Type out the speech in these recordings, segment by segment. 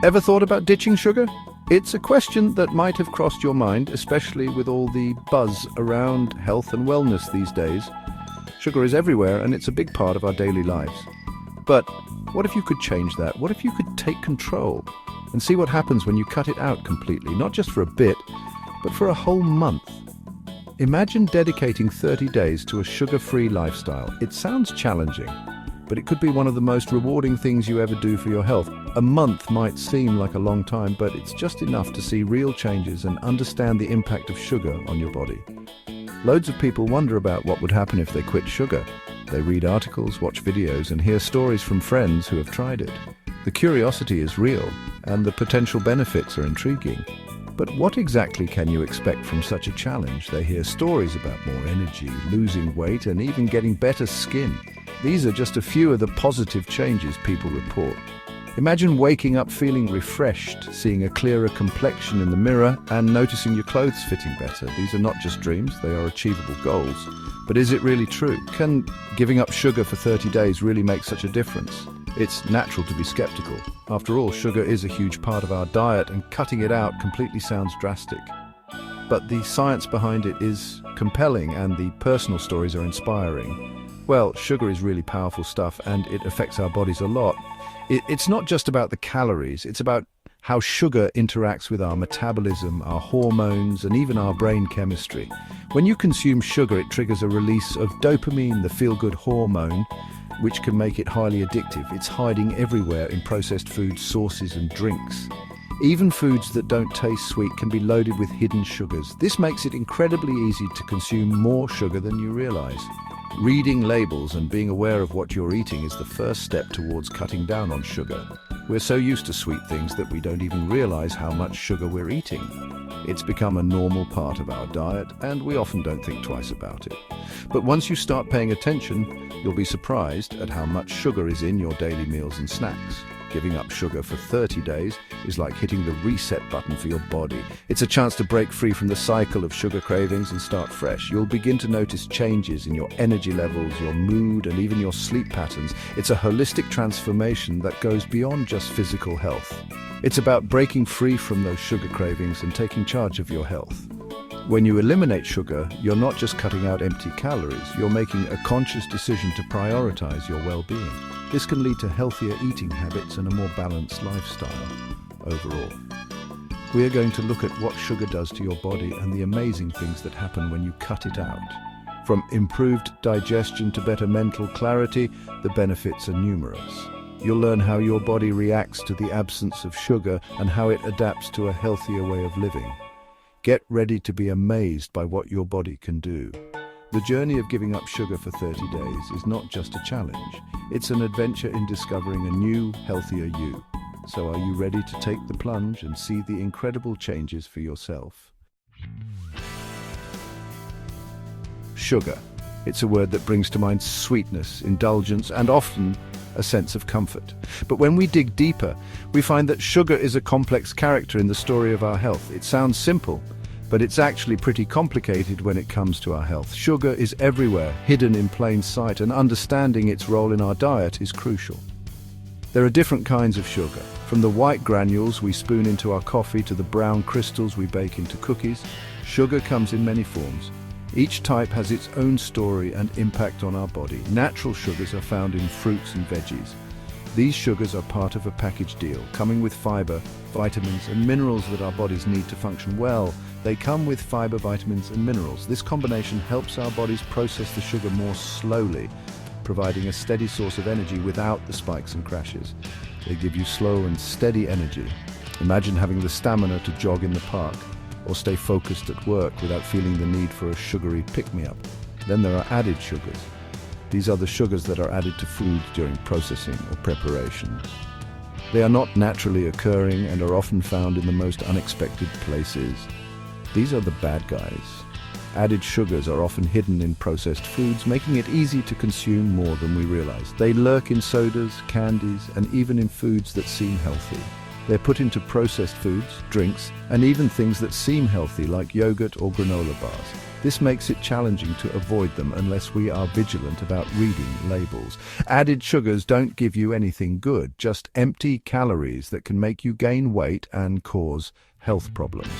Ever thought about ditching sugar? It's a question that might have crossed your mind, especially with all the buzz around health and wellness these days. Sugar is everywhere and it's a big part of our daily lives. But what if you could change that? What if you could take control and see what happens when you cut it out completely, not just for a bit, but for a whole month? Imagine dedicating 30 days to a sugar-free lifestyle. It sounds challenging, but it could be one of the most rewarding things you ever do for your health. A month might seem like a long time, but it's just enough to see real changes and understand the impact of sugar on your body. Loads of people wonder about what would happen if they quit sugar. They read articles, watch videos, and hear stories from friends who have tried it. The curiosity is real, and the potential benefits are intriguing. But what exactly can you expect from such a challenge? They hear stories about more energy, losing weight, and even getting better skin. These are just a few of the positive changes people report. Imagine waking up feeling refreshed, seeing a clearer complexion in the mirror, and noticing your clothes fitting better. These are not just dreams, they are achievable goals. But is it really true? Can giving up sugar for 30 days really make such a difference? It's natural to be skeptical. After all, sugar is a huge part of our diet, and cutting it out completely sounds drastic. But the science behind it is compelling, and the personal stories are inspiring. Well, sugar is really powerful stuff, and it affects our bodies a lot. It's not just about the calories, it's about how sugar interacts with our metabolism, our hormones, and even our brain chemistry. When you consume sugar, it triggers a release of dopamine, the feel-good hormone, which can make it highly addictive. It's hiding everywhere in processed foods, sauces, and drinks. Even foods that don't taste sweet can be loaded with hidden sugars. This makes it incredibly easy to consume more sugar than you realize. Reading labels and being aware of what you're eating is the first step towards cutting down on sugar. We're so used to sweet things that we don't even realize how much sugar we're eating. It's become a normal part of our diet, and we often don't think twice about it. But once you start paying attention, you'll be surprised at how much sugar is in your daily meals and snacks. Giving up sugar for 30 days is like hitting the reset button for your body. It's a chance to break free from the cycle of sugar cravings and start fresh. You'll begin to notice changes in your energy levels, your mood, and even your sleep patterns. It's a holistic transformation that goes beyond just physical health. It's about breaking free from those sugar cravings and taking charge of your health. When you eliminate sugar, you're not just cutting out empty calories, you're making a conscious decision to prioritize your well-being. This can lead to healthier eating habits and a more balanced lifestyle overall. We are going to look at what sugar does to your body and the amazing things that happen when you cut it out. From improved digestion to better mental clarity, the benefits are numerous. You'll learn how your body reacts to the absence of sugar and how it adapts to a healthier way of living. Get ready to be amazed by what your body can do. The journey of giving up sugar for 30 days is not just a challenge. It's an adventure in discovering a new, healthier you. So are you ready to take the plunge and see the incredible changes for yourself? Sugar. It's a word that brings to mind sweetness, indulgence, and often a sense of comfort. But when we dig deeper, we find that sugar is a complex character in the story of our health. It sounds simple, but it's actually pretty complicated when it comes to our health. Sugar is everywhere, hidden in plain sight, and understanding its role in our diet is crucial. There are different kinds of sugar, from the white granules we spoon into our coffee to the brown crystals we bake into cookies. Sugar comes in many forms. Each type has its own story and impact on our body. Natural sugars are found in fruits and veggies. These sugars are part of a package deal, coming with fiber, vitamins, and minerals that our bodies need to function well. They come with fiber, vitamins, and minerals. This combination helps our bodies process the sugar more slowly, providing a steady source of energy without the spikes and crashes. They give you slow and steady energy. Imagine having the stamina to jog in the park or stay focused at work without feeling the need for a sugary pick-me-up. Then there are added sugars. These are the sugars that are added to foods during processing or preparation. They are not naturally occurring and are often found in the most unexpected places. These are the bad guys. Added sugars are often hidden in processed foods, making it easy to consume more than we realize. They lurk in sodas, candies, and even in foods that seem healthy. They're put into processed foods, drinks, and even things that seem healthy like yogurt or granola bars. This makes it challenging to avoid them unless we are vigilant about reading labels. Added sugars don't give you anything good, just empty calories that can make you gain weight and cause health problems.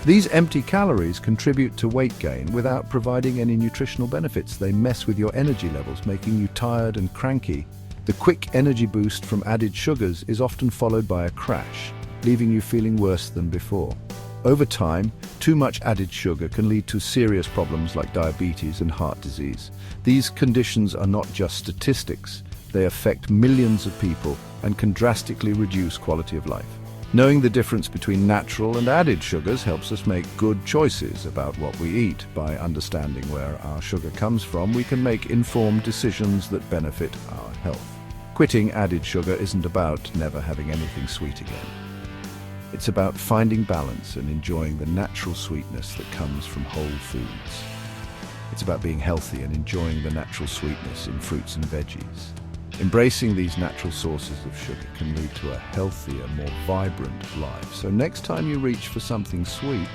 These empty calories contribute to weight gain without providing any nutritional benefits. They mess with your energy levels, making you tired and cranky. The quick energy boost from added sugars is often followed by a crash, leaving you feeling worse than before. Over time, too much added sugar can lead to serious problems like diabetes and heart disease. These conditions are not just statistics. They affect millions of people and can drastically reduce quality of life. Knowing the difference between natural and added sugars helps us make good choices about what we eat. By understanding where our sugar comes from, we can make informed decisions that benefit our health. Quitting added sugar isn't about never having anything sweet again. It's about finding balance and enjoying the natural sweetness that comes from whole foods. It's about being healthy and enjoying the natural sweetness in fruits and veggies. Embracing these natural sources of sugar can lead to a healthier, more vibrant life. So next time you reach for something sweet,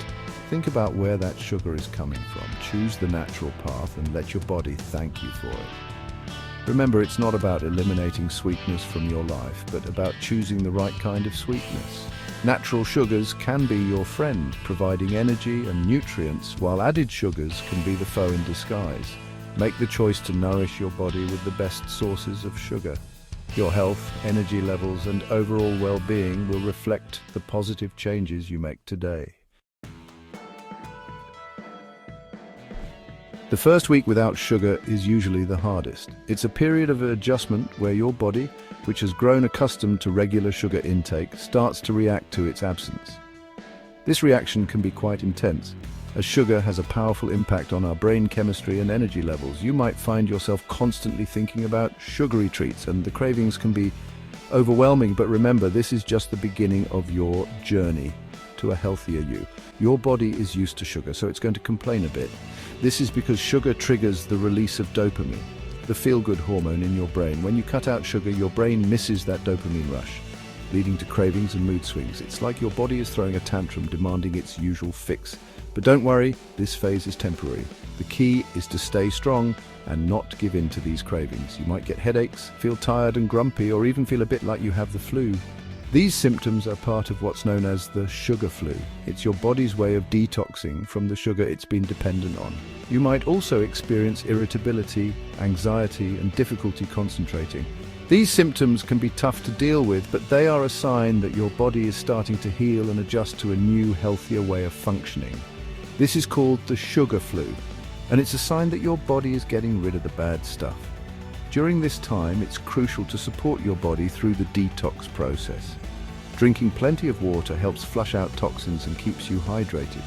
think about where that sugar is coming from. Choose the natural path and let your body thank you for it. Remember, it's not about eliminating sweetness from your life, but about choosing the right kind of sweetness. Natural sugars can be your friend, providing energy and nutrients, while added sugars can be the foe in disguise. Make the choice to nourish your body with the best sources of sugar. Your health, energy levels, and overall well-being will reflect the positive changes you make today. The first week without sugar is usually the hardest. It's a period of adjustment where your body, which has grown accustomed to regular sugar intake, starts to react to its absence. This reaction can be quite intense, as sugar has a powerful impact on our brain chemistry and energy levels. You might find yourself constantly thinking about sugary treats, and the cravings can be overwhelming, but remember, this is just the beginning of your journey to a healthier you. Your body is used to sugar, so it's going to complain a bit. This is because sugar triggers the release of dopamine, the feel-good hormone in your brain. When you cut out sugar, your brain misses that dopamine rush, leading to cravings and mood swings. It's like your body is throwing a tantrum, demanding its usual fix. But don't worry, this phase is temporary. The key is to stay strong and not give in to these cravings. You might get headaches, feel tired and grumpy, or even feel a bit like you have the flu. These symptoms are part of what's known as the sugar flu. It's your body's way of detoxing from the sugar it's been dependent on. You might also experience irritability, anxiety, and difficulty concentrating. These symptoms can be tough to deal with, but they are a sign that your body is starting to heal and adjust to a new, healthier way of functioning. This is called the sugar flu, and it's a sign that your body is getting rid of the bad stuff. During this time, it's crucial to support your body through the detox process. Drinking plenty of water helps flush out toxins and keeps you hydrated.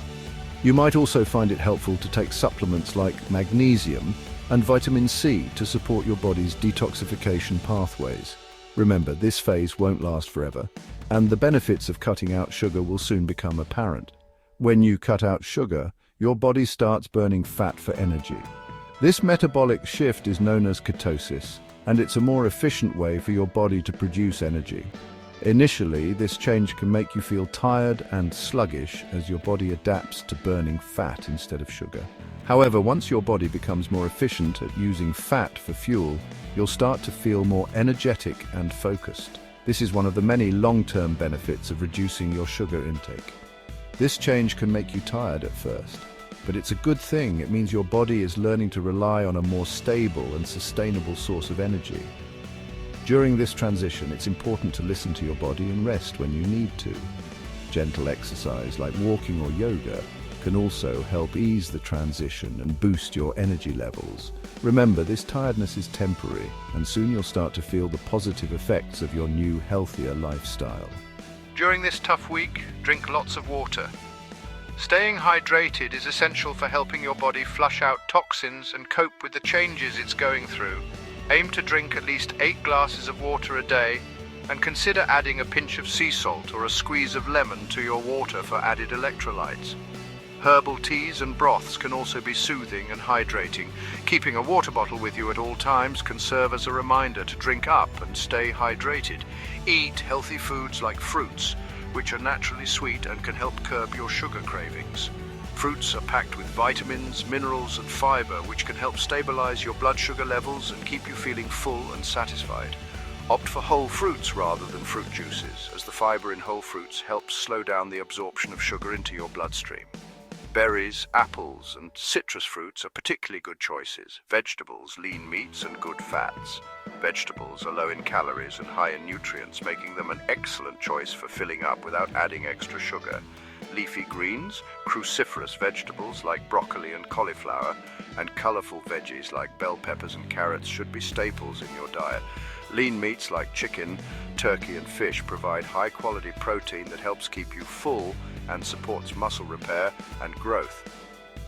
You might also find it helpful to take supplements like magnesium and vitamin C to support your body's detoxification pathways. Remember, this phase won't last forever, and the benefits of cutting out sugar will soon become apparent. When you cut out sugar, your body starts burning fat for energy. This metabolic shift is known as ketosis, and it's a more efficient way for your body to produce energy. Initially, this change can make you feel tired and sluggish as your body adapts to burning fat instead of sugar. However, once your body becomes more efficient at using fat for fuel, you'll start to feel more energetic and focused. This is one of the many long-term benefits of reducing your sugar intake. This change can make you tired at first, but it's a good thing. It means your body is learning to rely on a more stable and sustainable source of energy. During this transition, it's important to listen to your body and rest when you need to. Gentle exercise like walking or yoga can also help ease the transition and boost your energy levels. Remember, this tiredness is temporary, and soon you'll start to feel the positive effects of your new, healthier lifestyle. During this tough week, drink lots of water. Staying hydrated is essential for helping your body flush out toxins and cope with the changes it's going through. Aim to drink at least 8 glasses of water a day, and consider adding a pinch of sea salt or a squeeze of lemon to your water for added electrolytes. Herbal teas and broths can also be soothing and hydrating. Keeping a water bottle with you at all times can serve as a reminder to drink up and stay hydrated. Eat healthy foods like fruits, which are naturally sweet and can help curb your sugar cravings. Fruits are packed with vitamins, minerals and fiber, which can help stabilize your blood sugar levels and keep you feeling full and satisfied. Opt for whole fruits rather than fruit juices, as the fiber in whole fruits helps slow down the absorption of sugar into your bloodstream. Berries, apples and citrus fruits are particularly good choices. Vegetables, lean meats and good fats. Vegetables are low in calories and high in nutrients, making them an excellent choice for filling up without adding extra sugar. Leafy greens, cruciferous vegetables like broccoli and cauliflower, and colorful veggies like bell peppers and carrots should be staples in your diet. Lean meats like chicken, turkey and fish provide high-quality protein that helps keep you full and supports muscle repair and growth.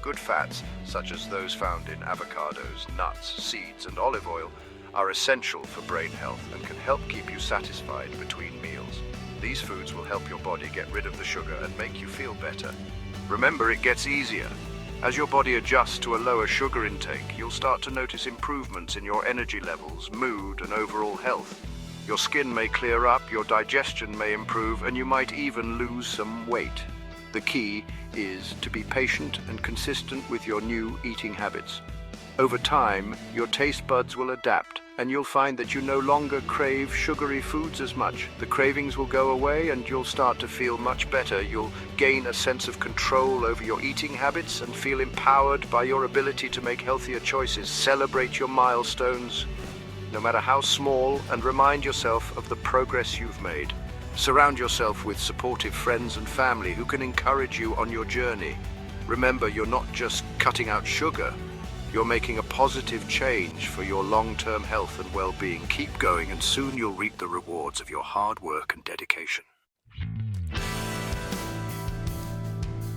Good fats, such as those found in avocados, nuts, seeds and olive oil, are essential for brain health and can help keep you satisfied between meals. These foods will help your body get rid of the sugar and make you feel better. Remember, it gets easier. As your body adjusts to a lower sugar intake, you'll start to notice improvements in your energy levels, mood, and overall health. Your skin may clear up, your digestion may improve, and you might even lose some weight. The key is to be patient and consistent with your new eating habits. Over time, your taste buds will adapt, and you'll find that you no longer crave sugary foods as much. The cravings will go away and you'll start to feel much better. You'll gain a sense of control over your eating habits and feel empowered by your ability to make healthier choices. Celebrate your milestones, no matter how small, and remind yourself of the progress you've made. Surround yourself with supportive friends and family who can encourage you on your journey. Remember, you're not just cutting out sugar. You're making a positive change for your long-term health and well-being. Keep going and soon you'll reap the rewards of your hard work and dedication.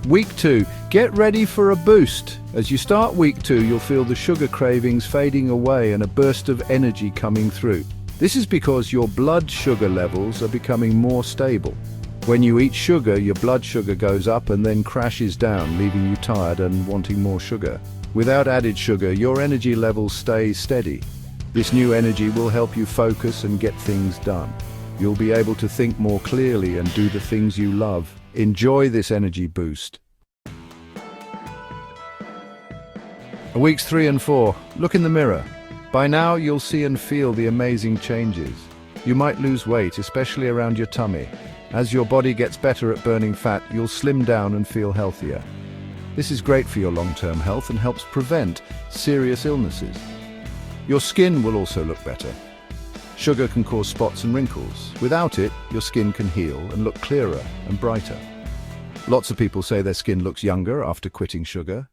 Week 2. Get ready for a boost. As you start week 2, you'll feel the sugar cravings fading away and a burst of energy coming through. This is because your blood sugar levels are becoming more stable. When you eat sugar, your blood sugar goes up and then crashes down, leaving you tired and wanting more sugar. Without added sugar, your energy levels stay steady. This new energy will help you focus and get things done. You'll be able to think more clearly and do the things you love. Enjoy this energy boost. Weeks 3 and 4. Look in the mirror. By now, you'll see and feel the amazing changes. You might lose weight, especially around your tummy. As your body gets better at burning fat, you'll slim down and feel healthier. This is great for your long-term health and helps prevent serious illnesses. Your skin will also look better. Sugar can cause spots and wrinkles. Without it, your skin can heal and look clearer and brighter. Lots of people say their skin looks younger after quitting sugar.